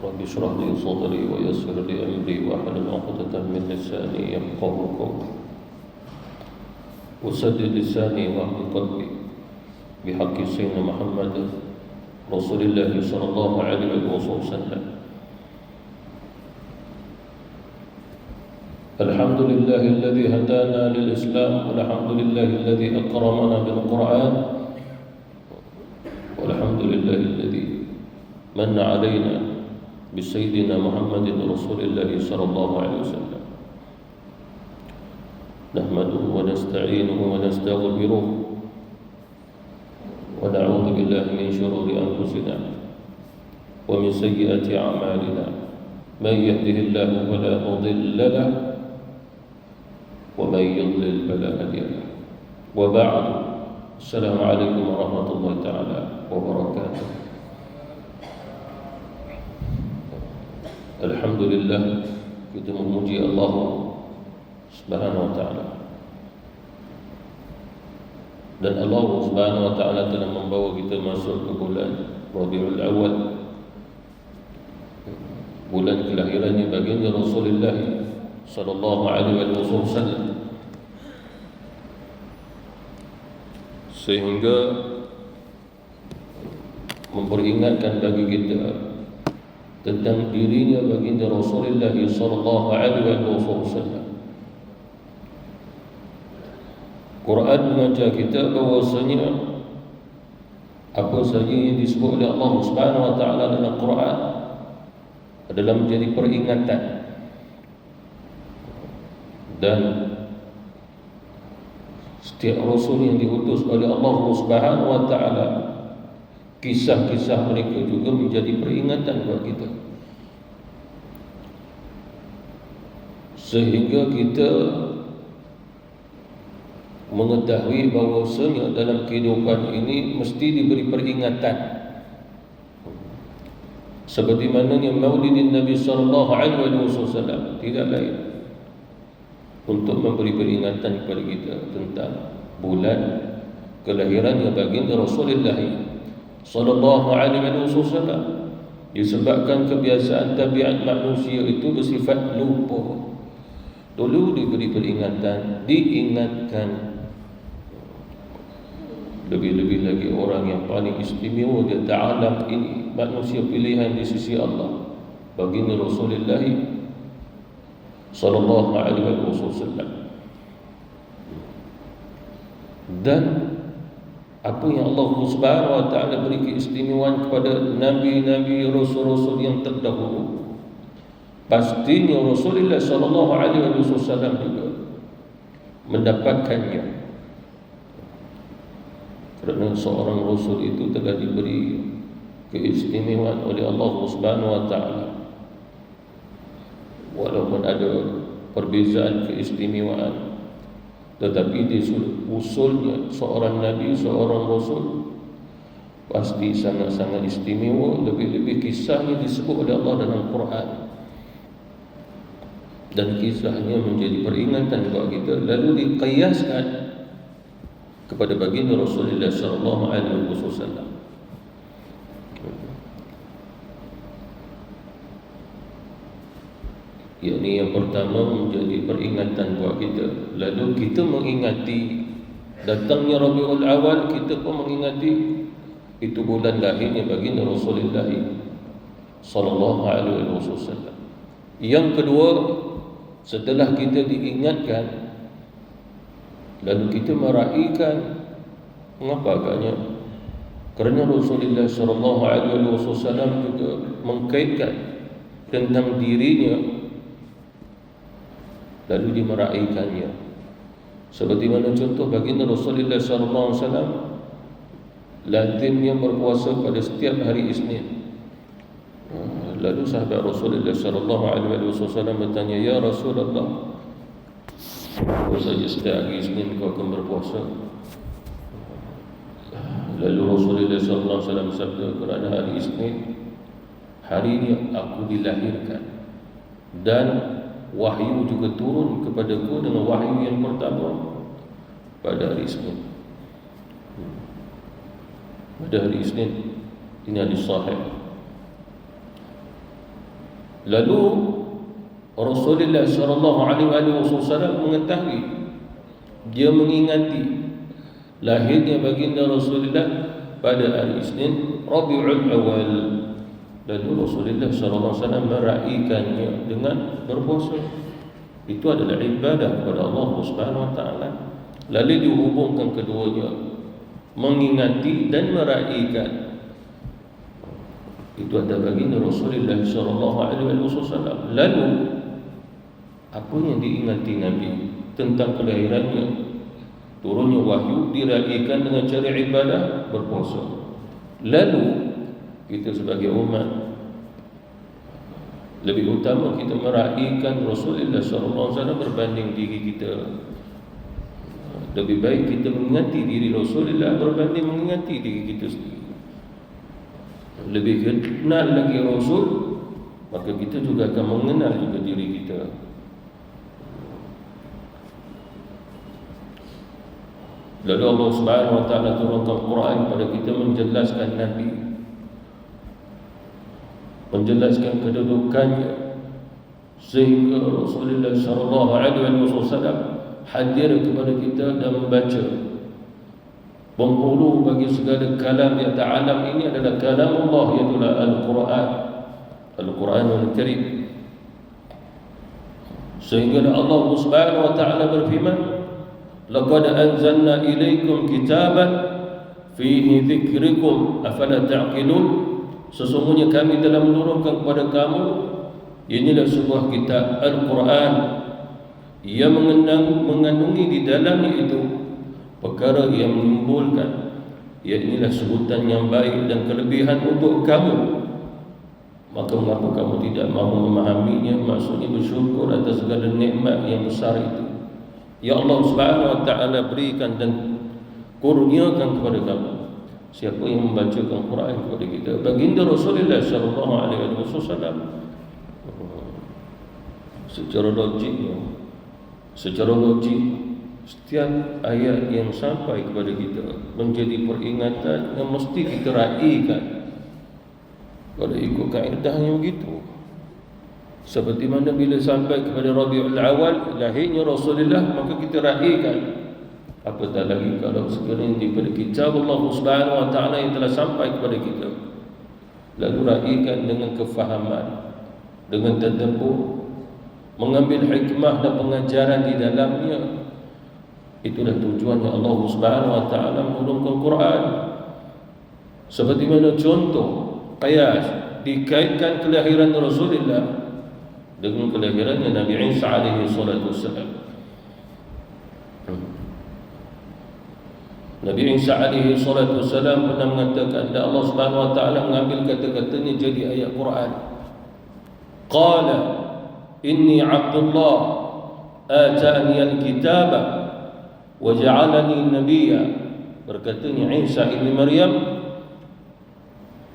رب اشرح لي صدري ويسر لي أمري واحلل عقدة من لساني يفقهوا قولي وسدد لساني واهد قلبي بحق سيدنا محمد رسول الله صلى الله عليه وسلم. الحمد لله الذي هدانا للإسلام، والحمد لله الذي أكرمنا بالقرآن، والحمد لله الذي من علينا بسيدنا محمد رسول الله صلى الله عليه وسلم. نحمده ونستعينه ونستغفره ونعوذ بالله من شرور أنفسنا ومن سيئات أعمالنا، من يهده الله فلا مضل له ومن يضلل فلا هادي له. وبعد، السلام عليكم ورحمة الله تعالى وبركاته. Alhamdulillah, kita memuji Allah Subhanahu wa ta'ala. Dan Allah Subhanahu wa ta'ala telah membawa kita masuk ke bulan Rabiul Awal, bulan kelahirannya baginda Rasulullah sallallahu alaihi wasallam, sehingga memperingatkan bagi kita tentang dirinya baginda Rasulullah sallallahu alaihi wasallam. Quran mengajar kita bahwasanya apa saja yang disebut oleh Allah Subhanahu wa taala dalam Quran adalah menjadi peringatan, dan setiap rasul yang diutus oleh Allah Subhanahu wa taala, kisah-kisah mereka juga menjadi peringatan buat kita, sehingga kita mengetahui bahawasanya dalam kehidupan ini mesti diberi peringatan. Seperti mana yang Maulidin Nabi sallallahu alaihi wasallam tidak lain untuk memberi peringatan kepada kita tentang bulan kelahirannya baginda Rasulullah sallallahu alaihi wasallam. Disebabkan kebiasaan tabiat manusia itu bersifat lupa, dulu diberi peringatan, diingatkan. Lebih-lebih lagi orang yang paling istimewa di alam ini, manusia pilihan di sisi Allah, baginda Rasulullah sallallahu alaihi wasallam. Dan apa yang Allah Subhanahu wa taala beri keistimewaan kepada nabi-nabi, rasul-rasul yang terdahulu, pastinya Rasulullah sallallahu alaihi wasallam juga mendapatkannya. Kerana seorang rasul itu telah diberi keistimewaan oleh Allah Subhanahu wa taala. Walaupun ada perbezaan keistimewaan, tetapi di usulnya seorang nabi, seorang rasul pasti sangat-sangat istimewa. Lebih-lebih kisahnya disebut oleh Allah dalam Quran, dan kisahnya menjadi peringatan kepada kita, lalu diqiyaskan kepada baginda Rasulullah sallallahu alaihi wasallam. Ini yang pertama menjadi peringatan buat kita. Lalu kita mengingati datangnya Rabiul Awal, kita pun mengingati itu bulan lahirnya baginda Rasulullah sallallahu alaihi wasallam. Yang kedua, setelah kita diingatkan, lalu kita meraihkan. Mengapa agaknya? Kerana Rasulullah sallallahu alaihi wasallam juga mengkaitkan tentang dirinya, lalu dimeraihkannya. Seperti mana contoh baginda Rasulullah sallallahu alaihi wasallam lazimnya berpuasa pada setiap hari Isnin. Lalu sahabat Rasulullah sallallahu alaihi wasallam bertanya, "Ya Rasulullah, apa saja setiap hari Isnin kau akan berpuasa?" Lalu Rasulullah sallallahu alaihi wasallam sabda, "Kerana hari Isnin, hari ini aku dilahirkan, dan wahyu juga turun kepadaku dengan wahyu yang pertama pada hari Isnin." Pada hari Isnin, ini hadis sahih. Lalu Rasulullah sallallahu alaihi wasallam mengetahui, dia mengingati lahirnya baginda Rasulullah pada hari Isnin Rabiul Awal. Lalu Rasulullah sallallahu alaihi wasallam meraihkannya dengan berpuasa. Itu adalah ibadah kepada Allah Subhanahu wa taala. Lalu dihubungkan keduanya, mengingati dan meraihkan. Itu ada baginda Rasulullah sallallahu alaihi wasallam. Lalu apa yang diingati Nabi tentang kelahirannya, turunnya wahyu, diraihkan dengan cara ibadah berpuasa. Lalu kita sebagai umat lebih utama kita meraihkan Rasulullah SAW berbanding diri kita. Lebih baik kita mengingati diri Rasulullah berbanding mengingati diri kita sendiri. Lebih kenal lagi Rasul, maka kita juga akan mengenal juga diri kita. Lalu Allah Subhanahu wa taala turunkan Quran kepada kita menjelaskan Nabi, menjelaskan kedudukannya, sehingga Rasulullah sallallahu alaihi wasallam hadir kepada kita dan membaca. Penghulu bagi segala kalam di atas alam ini adalah kalam Allah, iaitu Al-Quran, Al-Quranul Karim. Sehingga Allah Subhanahu wa taala berfirman, laqad anzalna ilaikum kitaban fihi dzikrukum afala ta'qilun. Sesungguhnya kami telah menurunkan kepada kamu, inilah sebuah kitab Al-Quran yang mengandungi di dalamnya itu perkara yang menimbulkan, inilah sebutan yang baik dan kelebihan untuk kamu. Maka mengapa kamu tidak mahu memahaminya? Maksudnya bersyukur atas segala nikmat yang besar itu ya Allah Subhanahu wa taala berikan dan kurniakan kepada kamu. Siapa yang membacakan Quran kepada kita, baginda Rasulullah sallallahu alaihi wasallam, secara logik setiap ayat yang sampai kepada kita menjadi peringatan yang mesti kita raihkan. Kalau ikut kaedahnya begitu, seperti mana bila sampai kepada Rabiul Awal, lahirnya Rasulullah, maka kita raihkan. Apatah lagi kalau sekiranya daripada kitab Allah Subhanahu wa taala yang telah sampai kepada kita, lalu raihkan dengan kefahaman, dengan tadabbur, mengambil hikmah dan pengajaran di dalamnya. Itulah tujuannya Allah Subhanahu wa taala menurunkan Quran. Seperti mana contoh qiyas dikaitkan kelahiran Rasulullah dengan kelahirannya Nabi Isa alaihi salatu wassalam. Nabi Isa alaihi salatu wassalam pernah mengatakan, dan Allah Subhanahu wa taala mengambil kata-katanya jadi ayat Quran. Qala inni Abdullah atani al-kitaba wa ja'alani nabiyya. Berkatanya Isa ibn Maryam,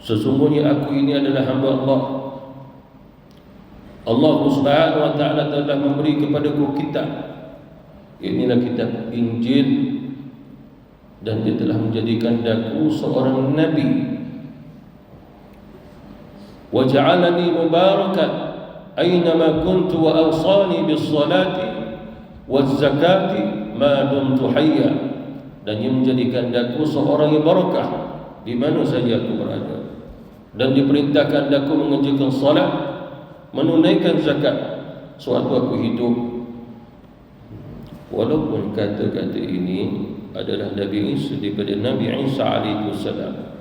sesungguhnya aku ini adalah hamba Allah. Allah Subhanahu wa taala telah memberi kepadaku kitab. Inilah kitab Injil, dan dia telah menjadikan daku seorang nabi. Wa ja'alani mubarakan aynama kuntu wa awsani bis salati waz zakati ma dumtu hayya. Dan dia menjadikan daku seorang yang barakah di mana saja aku berada, dan diperintahkan daku mengerjakan salat, menunaikan zakat sewaktu aku hidup. Walaupun kata-kata ini adalah Nabi Isa daripada Nabi Isa alaihi salam,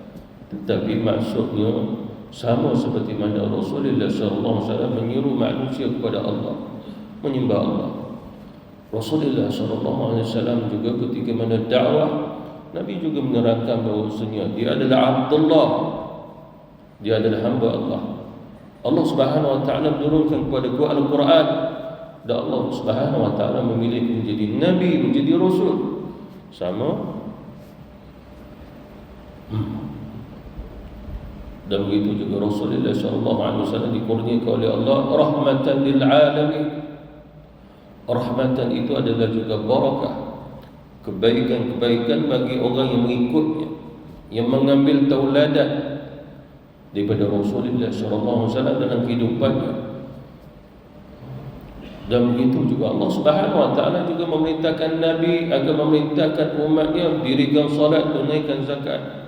tetapi maksudnya sama seperti mana Rasulullah sallallahu alaihi wasallam menyuruh manusia kepada Allah, menyembah Allah. Rasulullah sallallahu alaihi wasallam juga ketika mana dakwah, Nabi juga menerangkan bahawasanya dia adalah Abdullah, dia adalah hamba Allah. Allah Subhanahu wa taala menurunkan kepada ku Al-Quran, dan Allah Subhanahu wa taala memilih menjadi nabi, menjadi rasul. Sama. Dan begitu juga Rasulullah sallallahu alaihi wasallam dikurniakan oleh Allah rahmatan lil alamin. Rahmatan itu adalah juga barakah, kebaikan-kebaikan bagi orang yang mengikutnya, yang mengambil tauladan daripada Rasulullah sallallahu alaihi wasallam dalam kehidupannya. Dan begitu juga Allah Subhanahu wa taala juga memerintahkan Nabi agar memerintahkan umatnya dirikan solat, tunaikan zakat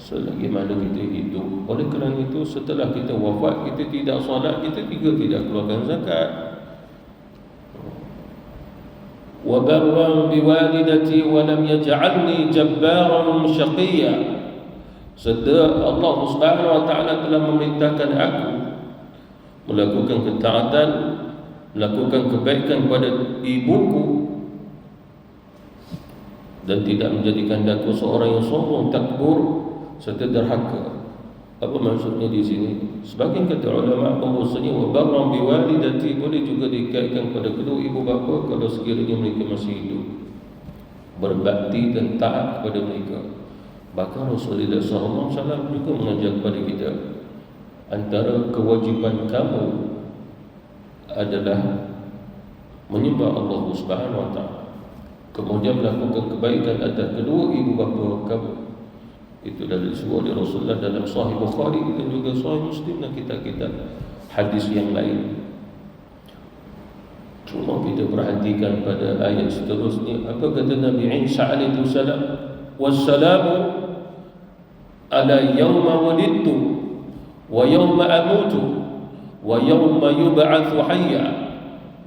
selagi mana kita hidup. Oleh kerana itu setelah kita wafat, kita tidak solat, kita juga tidak keluarkan zakat. Wa barran biwalidati wa lam yaj'alni jabbaran syaqiyya. Serta Allah Subhanahu wa taala telah memerintahkan aku melakukan ketaatan, melakukan kebaikan kepada ibuku dan tidak menjadikan aku seorang yang sombong, takbur serta derhaka. Apa maksudnya di sini? Sebagian kata ulama bahawasanya wa barran biwalidati boleh juga dikaitkan pada kedua ibu bapa kalau sekiranya mereka masih hidup, berbakti dan taat kepada mereka. Bahkan Rasulullah SAW juga mengajar kepada kita, antara kewajiban kamu adalah menyembah Allah Subhanahu wa taala, kemudian melakukan kebaikan atas kedua ibu bapa kamu. Itu dari disebut oleh Rasulullah dalam Sahih Bukhari dan juga Sahih Muslim dan kitab-kitab hadis yang lain. Cuma kita perhatikan pada ayat seterusnya, apa kata Nabi Isa alaihi salam? Wassalamu ala yawma wulidtu wa yawma amutu wa yawma yub'atsu hayya.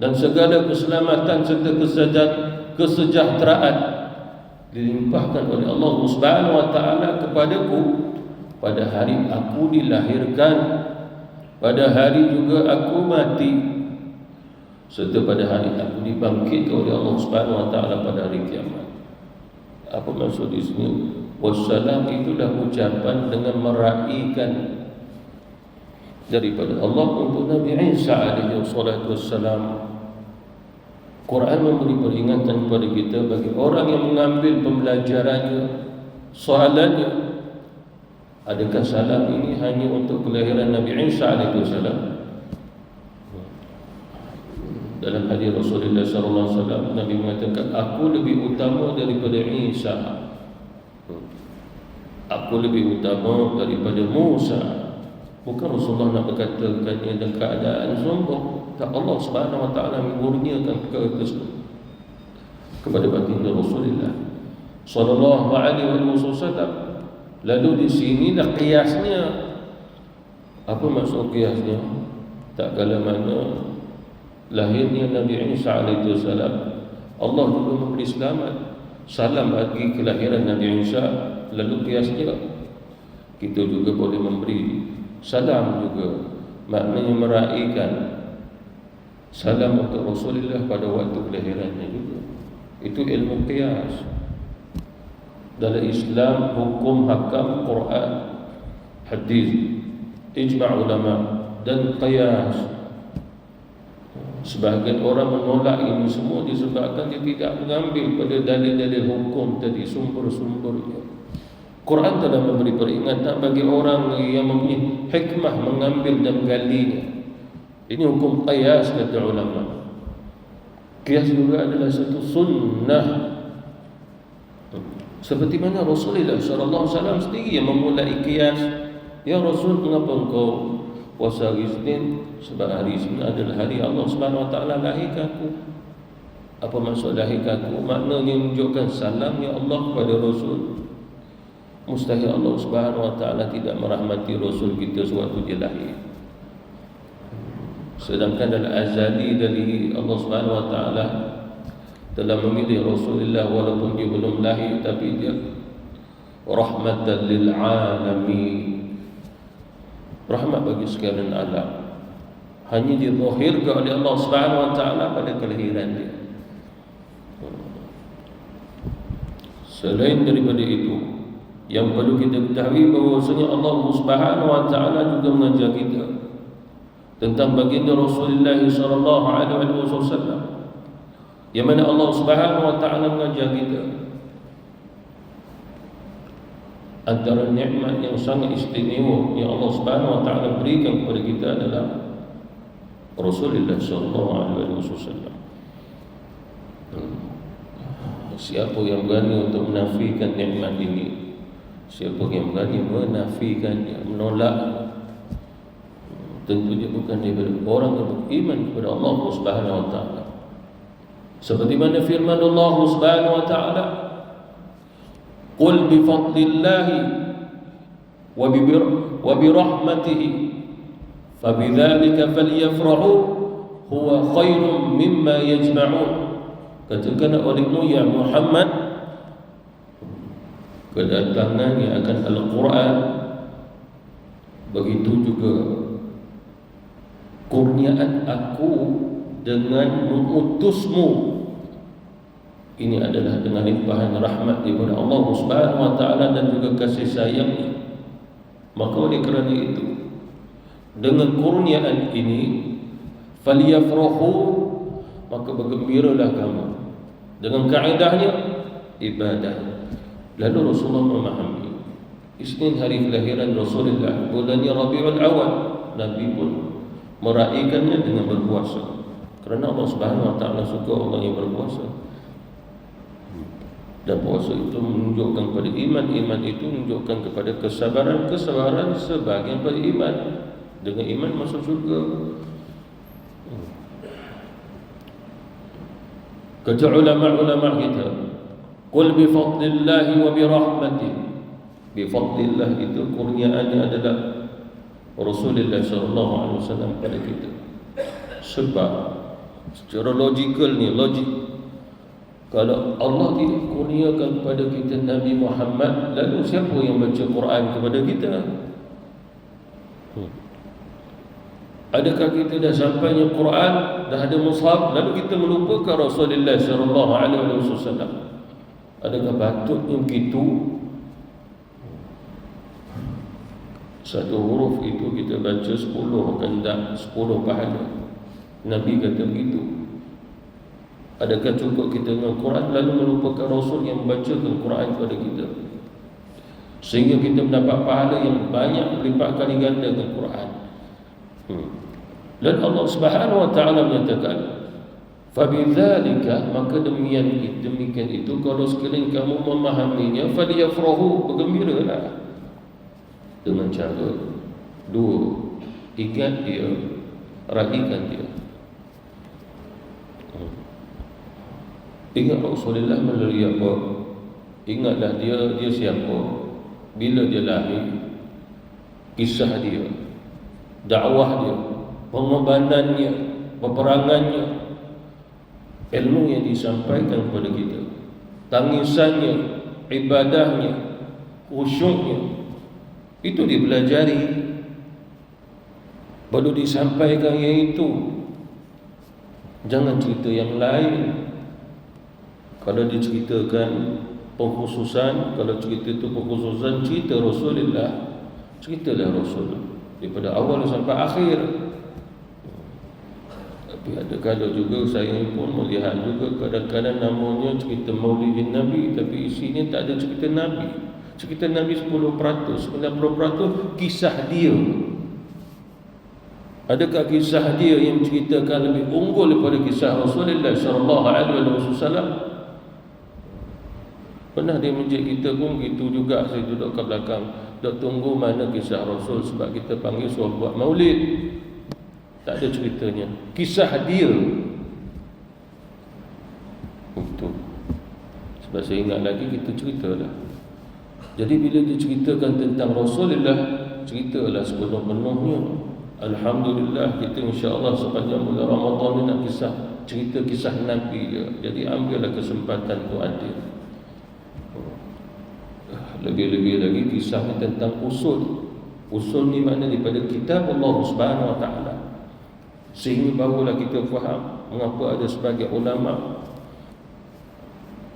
Dan segala keselamatan serta kesejahteraan dilimpahkan oleh Allah Subhanahu wa taala kepadaku pada hari aku dilahirkan, pada hari juga aku mati, serta pada hari aku dibangkit oleh Allah Subhanahu wa taala pada hari kiamat. Apa maksud di sini? Wassalam itulah ucapan dengan meraihkan daripada Allah untuk Nabi Isa alaihi salatu wassalam. Quran memberi peringatan kepada kita bagi orang yang mengambil pembelajarannya, soalannya, adakah salam ini hanya untuk kelahiran Nabi Isa alaihi salam? Dalam hadis Rasulullah sallallahu alaihi wasallam, Nabi mengatakan, aku lebih utama daripada Isa, aku lebih utama daripada Musa. Bukan Rasulullah nak berkatakannya dalam keadaan sombong. Tak, Allah Subhanahu wa taala mengurniakan perkara tersebut kepada baginda Rasulullah sallallahu alaihi wasallam. Lalu di sinilah kiasnya. Apa maksud kiasnya? Tak kala mana lahirnya Nabi Isa alaihi salam, Allah juga memberi selamat salam bagi kelahiran Nabi Isa. Lalu kiasnya kita juga boleh memberi salam juga, maknanya meraihkan salam untuk Rasulullah pada waktu kelahirannya juga. Itu ilmu qiyas. Dalam Islam, hukum, hakam, Quran, hadis, ijma' ulama dan qiyas. Sebahagian orang menolak ini semua disebabkan dia tidak mengambil pada dalil-dalil hukum tadi, sumber-sumbernya. Quran telah memberi peringatan bagi orang yang mempunyai hikmah mengambil dan menggalinya. Ini hukum qiyas kata ulama. Qiyas juga adalah satu sunnah. Seperti mana Rasulullah sallallahu alaihi wasallam sendiri yang memulai qiyas. Ya Rasul, mengapa engkau puasa hari Isnin? Sebab hari Isnin adalah hari Allah Subhanahu wa taala lahirkanku. Apa maksud lahirkanku? Maknanya menunjukkan salamnya Allah kepada Rasul. Mustahil Allah Subhanahu wa taala tidak merahmati Rasul kita sewaktu dia lahir. Sedangkan dalam azali dari Allah Subhanahu wa taala telah memilih Rasulullah walaupun dia belum lahir, tapi dia rahmatan lil alamin, rahmat bagi sekalian alam. Hanya dizahirkan oleh Allah Subhanahu wa taala pada kelahiran dia. Selain daripada itu, yang perlu kita ketahui bahawasanya Allah Subhanahu wa taala juga mengajar kita tentang baginda Rasulullah sallallahu alaihi wasallam, yang mana Allah Subhanahu wa taala mengajar kita antara nikmat yang sangat istimewa yang Allah Subhanahu wa taala berikan kepada kita adalah Rasulullah sallallahu alaihi wasallam. Siapa yang berani untuk menafikan nikmat ini, siapa yang berani menafikannya, menolak, tentunya bukan daripada orang yang beriman kepada Allah Subhanahu wa taala. Seperti mana firman Allah Subhanahu wa taala, "Qul bi fadlillahi wa bi rahmatihi fabidzalika falyafrahu huwa khairum mimma yajma'un." Katakan olehmu ya Muhammad, kedatangannya akan Al-Quran, begitu juga kurniaan aku dengan mengutusmu, ini adalah dengan limpahan rahmat daripada Allah Subhanahu wa taala dan juga kasih sayangnya. Maka oleh kerana itu, dengan kurniaan ini falyafrahu, maka bergembiralah kamu. Dengan kaedahnya ibadah. Lalu Rasulullah memahami Isnin hari kelahiran Rasulullah, bulannya Rabiul Awal, Nabi pun meraihkannya dengan berpuasa. Kerana Allah Subhanahu wa taala suka orang yang berpuasa. Dan puasa itu menunjukkan kepada iman, iman itu menunjukkan kepada kesabaran, kesabaran sebagian pada iman. Dengan iman masuk syurga. Kata ulama-ulama kita, qul bi fadlillahi wa bi rahmatihi. Bi fadlillah itu kurniaannya adalah Rasulullah sallallahu alaihi wasallam pada kita. Sebab secara logikal ni, kalau Allah tidak kurniakan kepada kita Nabi Muhammad, lalu siapa yang baca Quran kepada kita? Adakah kita dah sampainya Quran, dah ada mushaf, lalu kita melupakan Rasulullah sallallahu alaihi wasallam? Adakah patutnya begitu? Satu huruf itu kita baca 10 kehendak, 10 pahala. Nabi kata begitu. Adakah cukup kita dengan Quran lalu melupakan Rasul yang membacakan Quran kepada kita, sehingga kita mendapat pahala yang banyak berlipat kali ganda dengan Quran? Dan Allah Subhanahu wa taala menyatakan, fabidzalika, maka demikian itu kalau sekiranya kamu memahaminya, falyafrahu, bergembiralah. Dengan cara dua, ingat dia, raihkan dia. Ingat Rasulullah melalui apa? Ingatlah dia siapa, bila dia lahir, kisah dia, dakwah dia, pengorbanannya, peperangannya, ilmu yang disampaikan kepada kita, tangisannya, ibadahnya, khusyuknya, itu dipelajari, baru disampaikan yang itu. Jangan cerita yang lain. Kalau diceritakan pengkhususan, kalau cerita itu pengkhususan, cerita Rasulullah, ceritalah Rasul daripada awal sampai akhir. Tapi ada kala juga saya pun melihat juga kadang-kadang namanya cerita Maulidin Nabi, tapi isinya tak ada cerita Nabi. Cerita Nabi 10%, 90% kisah dia. Adakah kisah dia yang menceritakan lebih unggul daripada kisah Rasulullah sallallahu alaihi wasallam? Pernah di masjid kita pun begitu juga, saya duduk kat belakang, duk tunggu mana kisah Rasul, sebab kita panggil suruh buat maulid. Tak ada ceritanya, kisah dia. Itu sebab saya ingat lagi kita ceritalah. Jadi bila diceritakan tentang Rasulullah, ceritalah sepenuh-penuhnya. Alhamdulillah, kita insya-Allah sepanjang bulan Ramadan ni nak cerita-kisah Nabi je. Jadi ambillah kesempatan tu ada. Lebih-lebih lagi kisahnya tentang usul. Usul ni makna daripada kitab Allah Subhanahu wa taala. Sehingga barulah kita faham mengapa ada sebagai ulama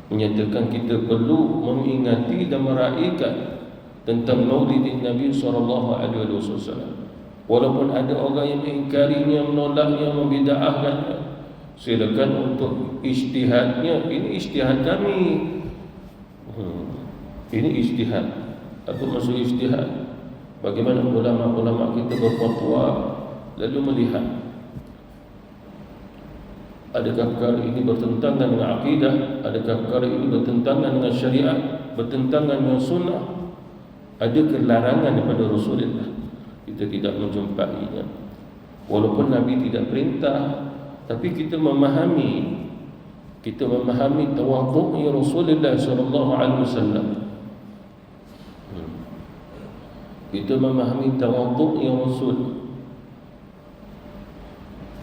menyatakan kita perlu mengingati dan meraihkan tentang Maulidin Nabi sallallahu alaihi wasallam. Walaupun ada orang yang mengingkarinya, menolaknya, membid'ahkannya, silakan untuk ijtihadnya. Ini ijtihad kami. Ini ijtihad. Apa maksud ijtihad? Bagaimana ulama-ulama kita berfatwa lalu melihat adakah perkara ini bertentangan dengan akidah, adakah perkara ini bertentangan dengan syariat, bertentangan dengan sunnah, adakah larangan daripada Rasulullah. Kita tidak menjumpainya. Walaupun Nabi tidak perintah, tapi kita memahami tawadhu'nya Rasulullah sallallahu alaihi wasallam. Kita memahami tawadhu'nya Rasul.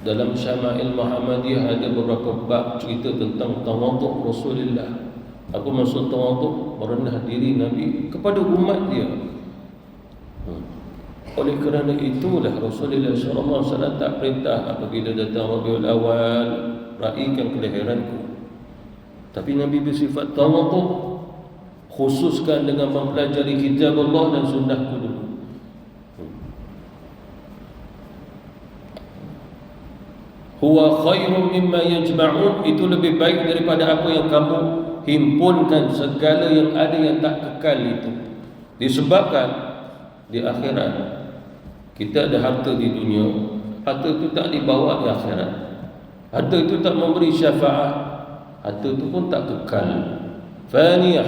Dalam Syama'il Muhammadiyah ada beberapa bab cerita tentang tawadhu' Rasulullah. Apa maksud tawadhu'? Merendah diri Nabi kepada umat dia. Oleh kerana itulah Rasulullah SAW tak perintah apabila datang Rabiul Awal, raikan kelahiranku. Tapi Nabi bersifat tawadhu', khususkan dengan mempelajari kitab Allah dan sunnahku dulu. Huwa khairun mimma yajma'un, itu lebih baik daripada apa yang kamu himpunkan, segala yang ada yang tak kekal itu. Disebabkan di akhirat kita ada harta di dunia, harta itu tak dibawa di akhirat. Harta itu tak memberi syafaat, harta itu pun tak kekal, faniyah,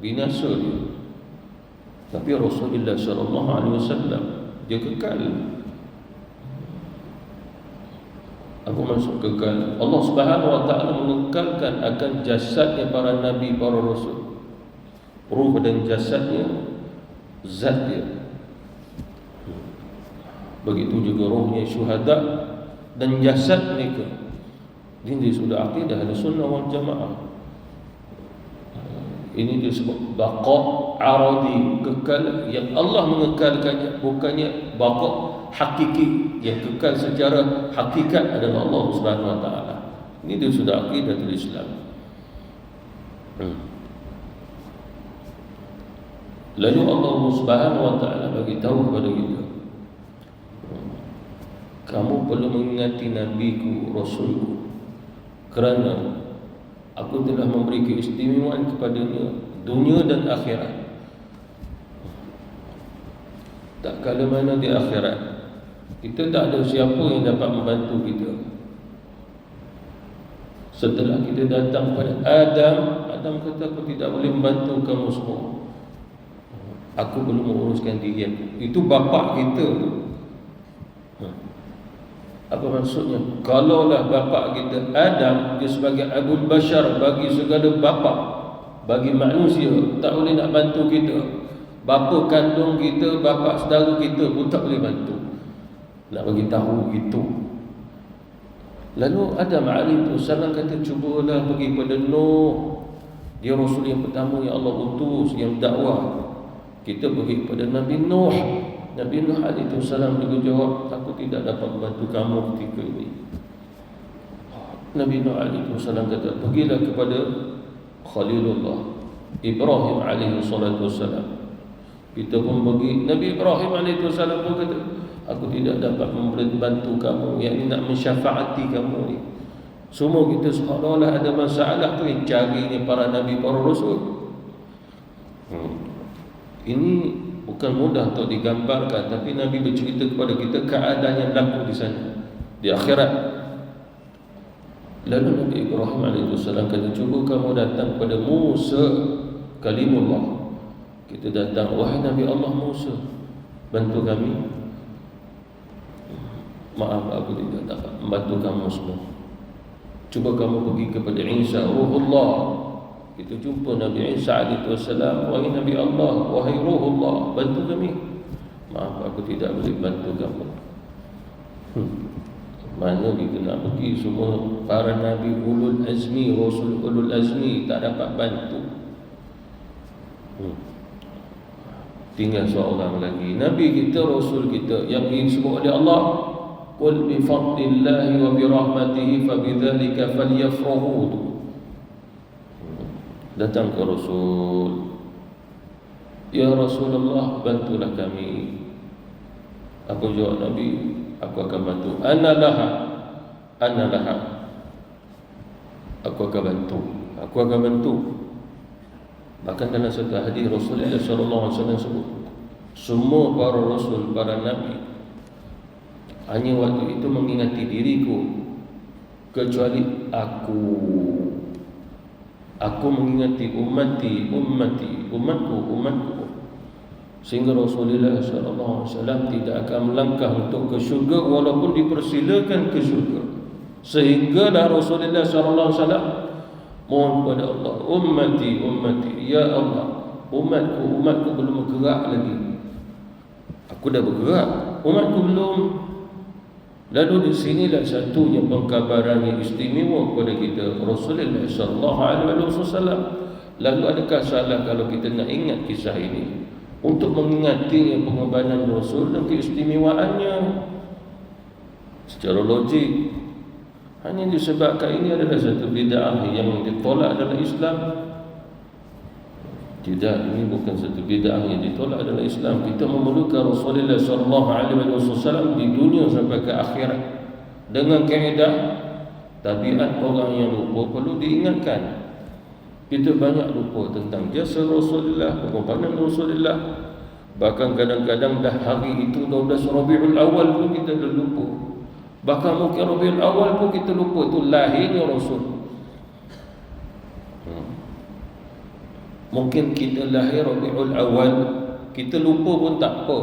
binasa dia. Tapi Rasulullah SAW dia kekal. Apa maksud kekal? Allah Subhanahu Wa Taala mengekalkan akan jasadnya para nabi, para rasul, ruh dan jasadnya, zat dia. Begitu juga rohnya syuhada dan jasad mereka. Ini sudah akidah Ahlussunnah wal Jamaah. Ini disebut baqa aradi, kekal yang Allah mengekalkannya, bukannya baqa hakiki, yang kekal secara hakikat adalah Allah Subhanahu Wa Taala. Ini dia sudah akidah Islam. Lalu Allah Subhanahu Wa Taala bagi tahu kepada kita, kamu perlu mengingati Nabiku, Rasulku, kerana aku telah memberi keistimewaan kepadanya dunia dan akhirat. Tak kala mana di akhirat kita tak ada siapa yang dapat membantu kita. Setelah kita datang pada Adam kata, aku tidak boleh membantu kamu semua, aku belum menguruskan diri aku. Itu bapa kita tu. Apa maksudnya? Kalaulah bapa kita Adam, dia sebagai Abul Bashar, bagi segala bapa, bagi manusia, tak boleh nak bantu kita. Bapa kandung kita, bapa saudara kita pun tak boleh bantu. Nak bagi tahu itu. Lalu Adam alaihissalam kata, cubalah pergi pada Nuh, dia Rasul yang pertama yang Allah utus, yang dakwah. Kita pergi pada Nabi Nuh. Nabi Nuh alaihissalam juga jawab, aku tidak dapat membantu kamu ketika ini. Nabi Nuh alaihissalam kata, pergilah kepada Khalilullah Ibrahim alaihissalam. Kita pun pergi. Nabi Ibrahim alaihissalam pun kata, aku tidak dapat membantu kamu, yang ini nak mensyafaati kamu ni. Semua kita seolah-olah ada masalah tu yang carinya para Nabi, para Rasul. Ini bukan mudah untuk digambarkan, tapi Nabi bercerita kepada kita keadaan yang berlaku di sana, di akhirat. Lalu Nabi Ibrahim alaihissalam kata, cuba kamu datang pada Musa kalimullah. Kita datang, wahai Nabi Allah Musa, bantu kami. Maaf, aku tidak dapat membantu kamu semua. Cuba kamu pergi kepada Isa Ruhullah. Kita jumpa Nabi Isa alaihissalam, wahai Nabi Allah, wahai Ruhullah, bantu kami. Maaf, aku tidak boleh bantu kamu. Mana kita nak pergi, semua para Nabi ulul azmi, Rasul ulul azmi tak dapat bantu. Tinggal seorang lagi, Nabi kita, Rasul kita yang disebut oleh Allah, qul bi fadlillahi wa bi rahmatihi fa bidzalika falyafrahu. Datang ke Rasul, ya Rasulullah, bantulah kami. Apa jawab Nabi? Aku akan bantu. Ana laha, aku akan bantu, aku akan bantu. Bahkan dalam satu hadis Rasulullah SAW sebut, semua para Rasul, para Nabi hanya waktu itu mengingati diriku, kecuali aku mengingati umatku. sehingga Rasulullah SAW tidak akan melangkah untuk ke syurga walaupun dipersilakan ke syurga. Sehinggalah Rasulullah SAW mohon kepada Allah, ummati, ummati, ya Allah, umatku belum bergerak lagi. Aku dah bergerak, umatku belum. Lalu di sinilah satunya pengkabaran yang istimewa kepada kita, Rasulullah SAW. Lalu adakah salah kalau kita nak ingat kisah ini untuk mengingatinya pengorbanan Rasul dan keistimewaannya secara logik? Hanya disebabkan ini adalah satu bid'ah yang ditolak dalam Islam. Tidak, ini bukan satu bid'ah yang ditolak dalam Islam. Kita memerlukan Rasulullah SAW di dunia sampai ke akhirat dengan kaedah tabiat orang yang lupa perlu diingatkan. Kita banyak lupa tentang jasa Rasulullah, pengorbanan Rasulullah. Bahkan kadang-kadang dah hari itu 12 Rabiul Awal pun kita dah lupa. Bahkan mungkin Rabiul Awal pun kita lupa itu lahirnya Rasul. Mungkin kita lahir Rabiul Awal, kita lupa pun tak apa.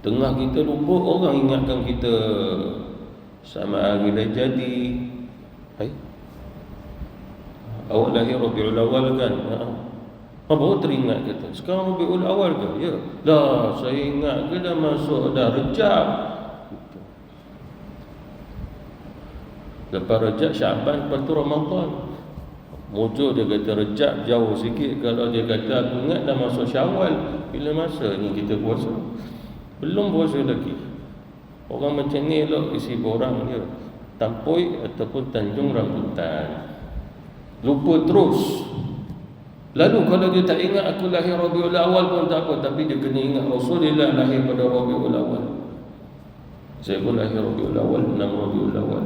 Tengah kita lupa, orang ingatkan kita sama hari dah jadi. Awak lahir Rabiul Awal kan? Baru teringat kata, sekarang Rabiul Awal ke? Ya. Dah, saya ingat ke dah masuk dah Rejab. Lepas Rejab, Syaban, lepas tu Ramadan. Mujur dia kata Rejab jauh sikit. Kalau dia kata aku ingat dah masuk Syawal. Bila masa ni kita puasa? Belum puasa lagi. Orang macam ni elok isi borang dia, Tampoi ataupun Tanjung Rambutan. Lupa terus. Lalu kalau dia tak ingat aku lahir Rabiul Awal pun tak apa, tapi dia kena ingat Rasulullah lahir pada Rabiul Awal. Saya pun lahir Rabiul Awal, 6 Rabiul Awal.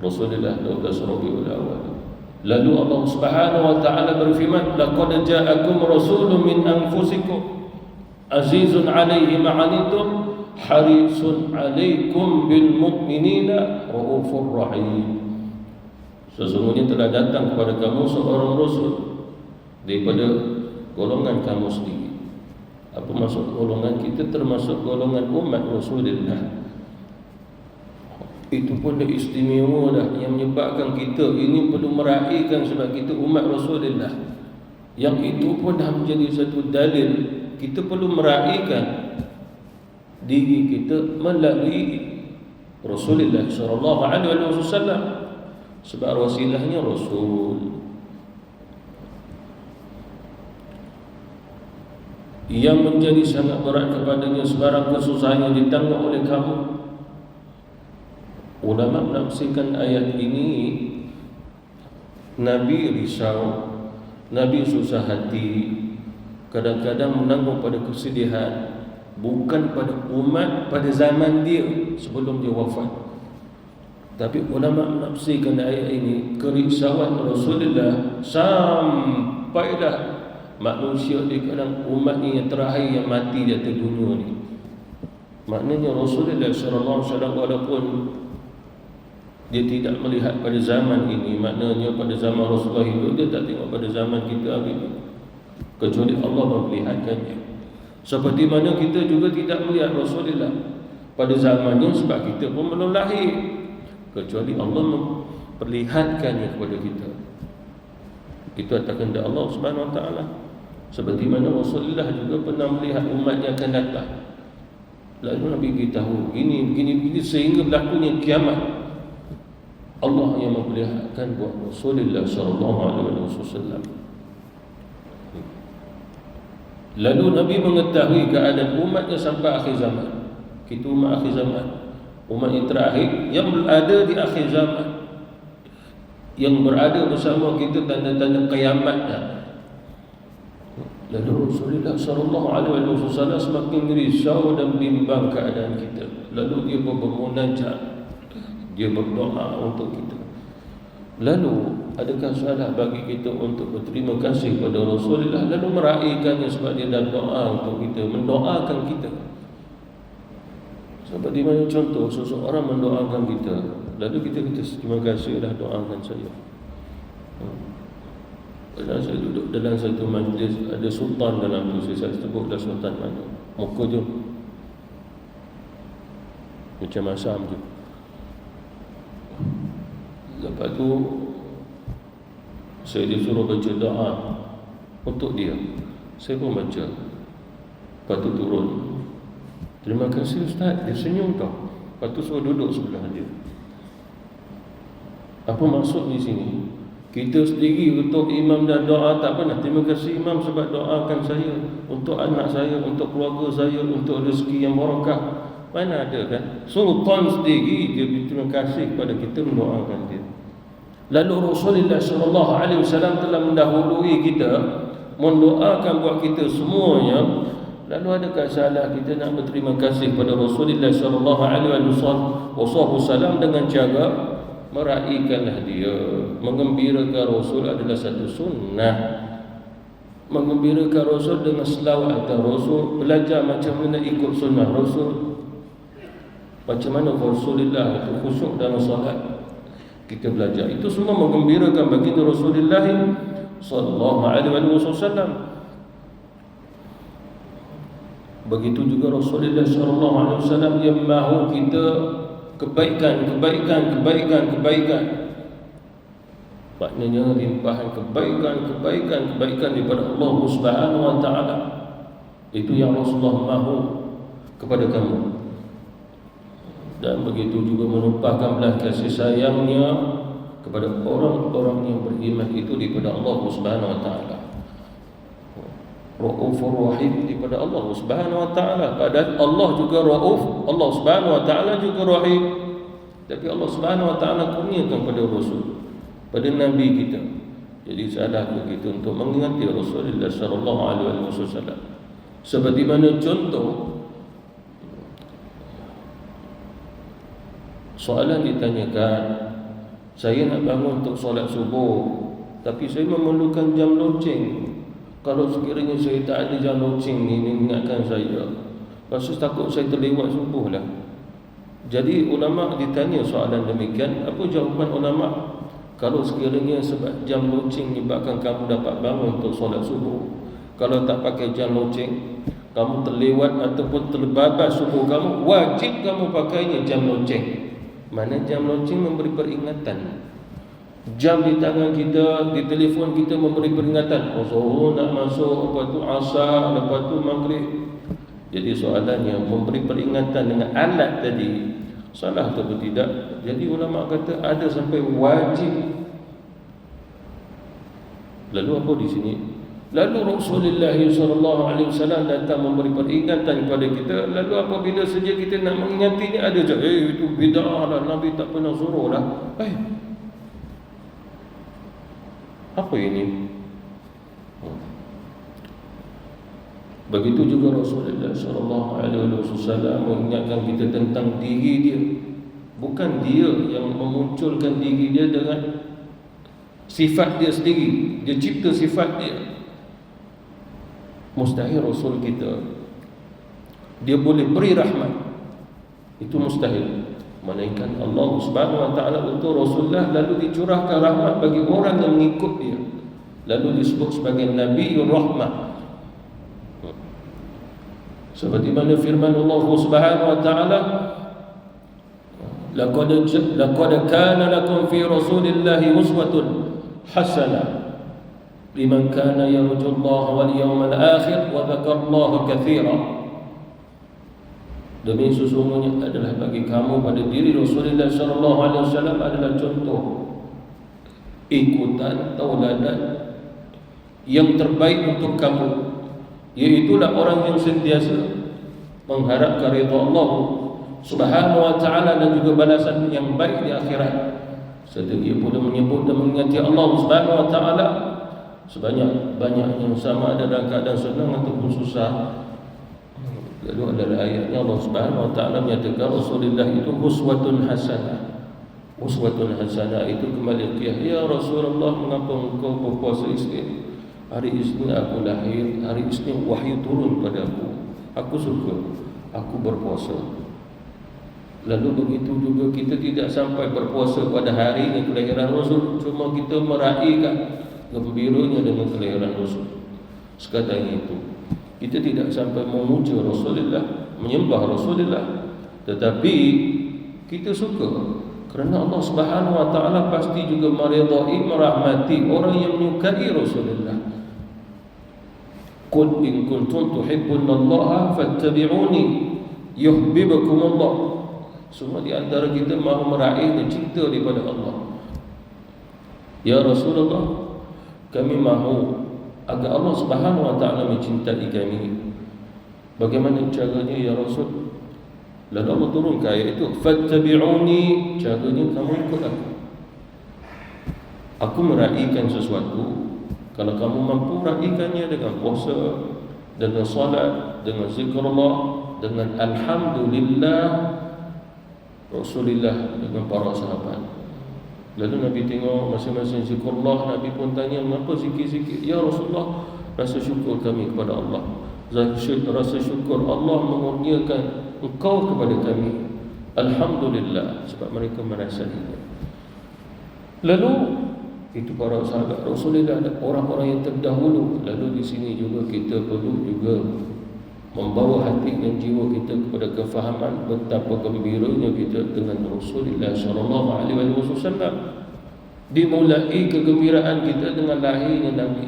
Rasulullah 12 Rabiul Awal. Lalu Allah Subhanahu wa taala berfirman, laqad ja'akum rasulun min anfusikum azizun 'alaihi ma 'anittum harisun 'alaikum bil mu'minina raufur rahim. Sesungguhnya telah datang kepada kamu seorang rasul daripada golongan kamu sendiri. Apa maksud golongan kita? Termasuk golongan umat Rasulullah. Itu pun dah istimewa dah, yang menyebabkan kita ini perlu meraihkan sebab kita umat Rasulullah. Yang itu pun dah menjadi satu dalil kita perlu meraihkan diri kita melalui Rasulullah sallallahu alaihi wasallam, sebab wasilahnya Rasul. Yang menjadi sangat berat kepadanya sebarang kesusahan yang ditanggung oleh kamu. Ulama menafsirkan ayat ini, Nabi risau, Nabi susah hati, kadang-kadang menanggung pada kesedihan, bukan pada umat pada zaman dia sebelum dia wafat. Tapi ulama menafsirkan ayat ini, kerisauan Rasulullah sampailah manusia di kalangan umat ini yang terakhir yang mati di atas dunia ni. Maknanya Rasulullah SAW walaupun dia tidak melihat pada zaman ini, maknanya pada zaman Rasulullah hidup, dia tak tengok pada zaman kita hari ini, kecuali Allah memperlihatkannya. Seperti mana kita juga tidak melihat Rasulullah pada zamannya sebab kita pun belum lahir, kecuali Allah memperlihatkannya kepada kita. Itu atas kehendak Allah Subhanahu Wa Taala. Seperti mana Rasulullah juga pernah melihat umatnya akan datang, lalu Nabi beritahu begini sehingga berlakunya kiamat. Allah yang memperlihatkan buat Rasulullah SAW. Lalu Nabi mengetahui keadaan umatnya sampai akhir zaman. Kita umat akhir zaman, umat yang terakhir yang berada di akhir zaman, yang berada bersama kita tanda-tanda kiamat dah. Lalu Rasulullah SAW semakin risau dan bimbang keadaan kita. Lalu dia bermunajat, dia berdoa untuk kita. Lalu adakah salah bagi kita untuk berterima kasih pada Rasulullah, lalu meraihkannya sebab dia dah doa untuk kita, mendoakan kita. Seperti mana contoh seseorang mendoakan kita, lalu kita kata terima kasih dah doakan saya. Pernah saya duduk dalam satu majlis, ada sultan dalam tu, saya sebutlah sultan mana. Muka je macam asam je. Lepas tu saya disuruh baca doa untuk dia. Saya pun baca. Lepas tu turun. Terima kasih Ustaz, dia senyum tau. Lepas tu suruh duduk sebelah dia. Apa maksud di sini? Kita sendiri untuk imam dan doa tak pernah terima kasih imam sebab doakan saya, untuk anak saya, untuk keluarga saya, untuk rezeki yang barakah. Mana ada kan? Sultan sendiri dia berterima kasih kepada kita, mendoakan dia. Lalu Rasulullah SAW telah mendahului kita, mendoakan buat kita semuanya. Lalu adakah salah kita nak berterima kasih kepada Rasulullah SAW dengan cara meraihkanlah dia? Mengembirakan Rasul adalah satu sunnah. Mengembirakan Rasul dengan selawat atas Rasul, belajar macam mana ikut sunnah Rasul, macam mana Rasulullah itu khusyuk dalam solat, kita belajar. Itu semua mengembirakan baginda Rasulullah sallallahu alaihi wasallam. Begitu juga Rasulullah sallallahu alaihi wasallam, dia mahu kita kebaikan. Maknanya limpahan kebaikan daripada Allah Subhanahu wa taala. Itu yang Rasulullah mahu kepada kamu. Dan begitu juga menumpahkan belas kasih sayangnya kepada orang-orang yang beriman itu daripada Allah Subhanahu wa taala. Raufur Rahim daripada Allah Subhanahu wa taala. Padahal Allah juga Rauf, Allah Subhanahu wa taala juga Rahim. Tapi Allah Subhanahu wa taala kurniakan pada Rasul, pada Nabi kita. Jadi salah begitu untuk mengingati Rasulullah sallallahu alaihi wasallam. Seperti mana contoh, soalan ditanyakan, saya nak bangun untuk solat subuh, tapi saya memerlukan jam loceng. Kalau sekiranya saya tak ada jam loceng ni ingatkan saya, rasa takut saya terlewat subuh lah. Jadi ulama ditanya soalan demikian, apa jawapan ulama? Kalau sekiranya sebab jam loceng menyebabkan kamu dapat bangun untuk solat subuh, kalau tak pakai jam loceng, kamu terlewat ataupun terbabas subuh kamu, wajib kamu pakainya jam loceng. Mana jam loceng memberi peringatan. Jam di tangan kita, di telefon kita memberi peringatan. Oh, nak masuk, lepas tu asar, lepas tu maghrib. Jadi soalannya, memberi peringatan dengan alat tadi, salah atau tidak? Jadi ulama kata ada sampai wajib. Lalu apa di sini? Lalu Rasulullah SAW datang memberi peringatan kepada kita. Lalu apabila saja kita nak mengingatinya, ada je, itu bid'ah lah, Nabi tak pernah suruh lah. Apa ini? Begitu juga Rasulullah SAW mengingatkan kita tentang diri dia. Bukan dia yang memunculkan diri dia dengan sifat dia sendiri. Dia cipta sifat dia. Mustahil Rasul kita dia boleh beri rahmat. Itu mustahil. Melainkan Allah Subhanahu wa taala utus Rasulullah, lalu dicurahkan rahmat bagi orang yang mengikut dia. Lalu disebut sebagai Nabiul Rahmah. Seperti mana firman Allah Subhanahu wa taala, laqad kana lakum fi Rasulillahi uswatun hasanah liman kana yarjullaha wal yawmal akhir wa dzakarallaha katsiran. Demi sesungguhnya adalah bagi kamu pada diri Rasulullah SAW adalah contoh ikutan tauladan yang terbaik untuk kamu, iaitulah orang yang sentiasa mengharapkan ridha Allah Subhanahu wa taala dan juga balasan yang baik di akhirat. Serta dia pula menyebut dan mengingati Allah Subhanahu wa taala sebanyak-banyak yang sama ada dalam keadaan senang ataupun susah. Lalu adalah ayatnya Allah Subhanahu wa taala menyatakan Rasulullah itu uswatun hasanah. Uswatun hasanah itu kembali qiyah. Ya Rasulullah, mengapa engkau berpuasa Isnin? Hari Isnin aku lahir, hari Isnin wahyu turun padaku. Aku suka, aku berpuasa. Lalu begitu juga kita tidak sampai berpuasa pada hari ini kelahiran Rasul, cuma kita meraihkan gembiranya dengan kelahiran Rasul. Sekadar itu, kita tidak sampai memuja Rasulullah, menyembah Rasulullah, tetapi kita suka kerana Allah Subhanahu wa taala pasti juga meridai, merahmati orang yang menyukai Rasulullah. Qul in kuntum tuhibbunallaha fattabi'uni yuhibbukumullah. Semua di antara kita mahu meraih dan cinta daripada Allah. Ya Rasulullah, kami mahu agar Allah Subhanahu wa taala mencintai kami. Bagaimana caranya ya Rasul? Lalu Allah turunkan ayat itu, fattabi'uni, caranya kamu ikut aku. Aku meraihkan sesuatu, kalau kamu mampu raihkannya dengan puasa, dengan salat, dengan zikrullah, dengan alhamdulillah, Rasulullah dengan para sahabat. Lalu Nabi tengok masing-masing zikrullah, Nabi pun tanya, mengapa zikir-zikir? Ya Rasulullah, rasa syukur kami kepada Allah. Rasa syukur Allah mengurniakan engkau kepada kami. Alhamdulillah, sebab mereka merasainya. Lalu itu para sahabat Rasulullah, orang-orang yang terdahulu. Lalu di sini juga kita perlu juga membawa hati dan jiwa kita kepada kefahaman betapa gembiranya kita dengan Rasulullah sallallahu alaihi wasallam. Dimulai kegembiraan kita dengan lahirnya Nabi.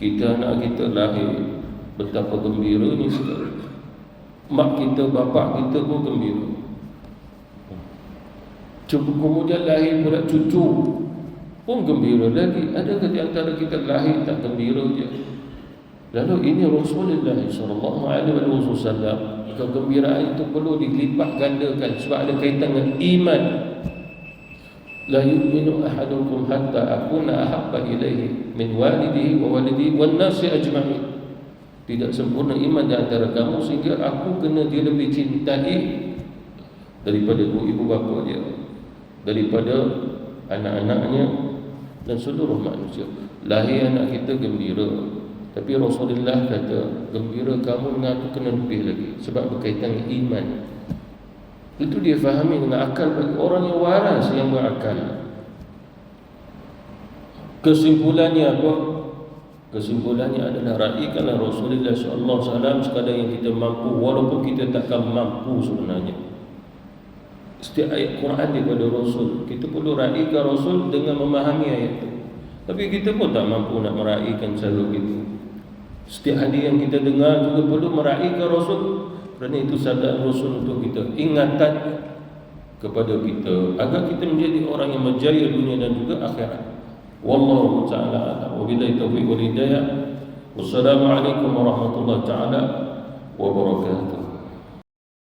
Kita anak kita lahir, betapa gembiranya kita. Mak kita, bapa kita pun gembira. Kemudian lahir pula cucu pun gembira lagi. Adakah di antara kita lahir tak gembira je? Lalu ini Rasulullah sallallahu alaihi wasallam. Kegembiraan itu perlu dilipat gandakan sebab ada kaitan dengan iman. La yu'minu ahadukum hatta akuna ahabba ilaihi min walidihi wa walidihi wan nasi ajma'in. Tidak sempurna iman di antara kamu sehingga aku kena dia lebih cintai daripada ibu bapa dia, daripada anak-anaknya dan seluruh manusia. Lahir anak kita gembira, tapi Rasulullah kata, gembira kamu dengan aku kena lebih lagi sebab berkaitan dengan iman. Itu dia fahami dengan akal bagi orang yang waras, yang berakal. Kesimpulannya apa? Kesimpulannya adalah raikanlah Rasulullah sallallahu alaihi wasallam sekadar yang kita mampu, walaupun kita takkan mampu sebenarnya. Setiap ayat Quran daripada Rasul, kita perlu raikan Rasul dengan memahami ayat itu. Tapi kita pun tak mampu nak meraihkan selalu itu. Setiap hadis yang kita dengar juga perlu meraihkan Rasul. Kerana itu sabda Rasul untuk kita, ingatan kepada kita agar kita menjadi orang yang berjaya dunia dan juga akhirat. Wallahu ta'ala a'lam. Wabillahi taufiq wal hidayah. Wassalamualaikum warahmatullahi taala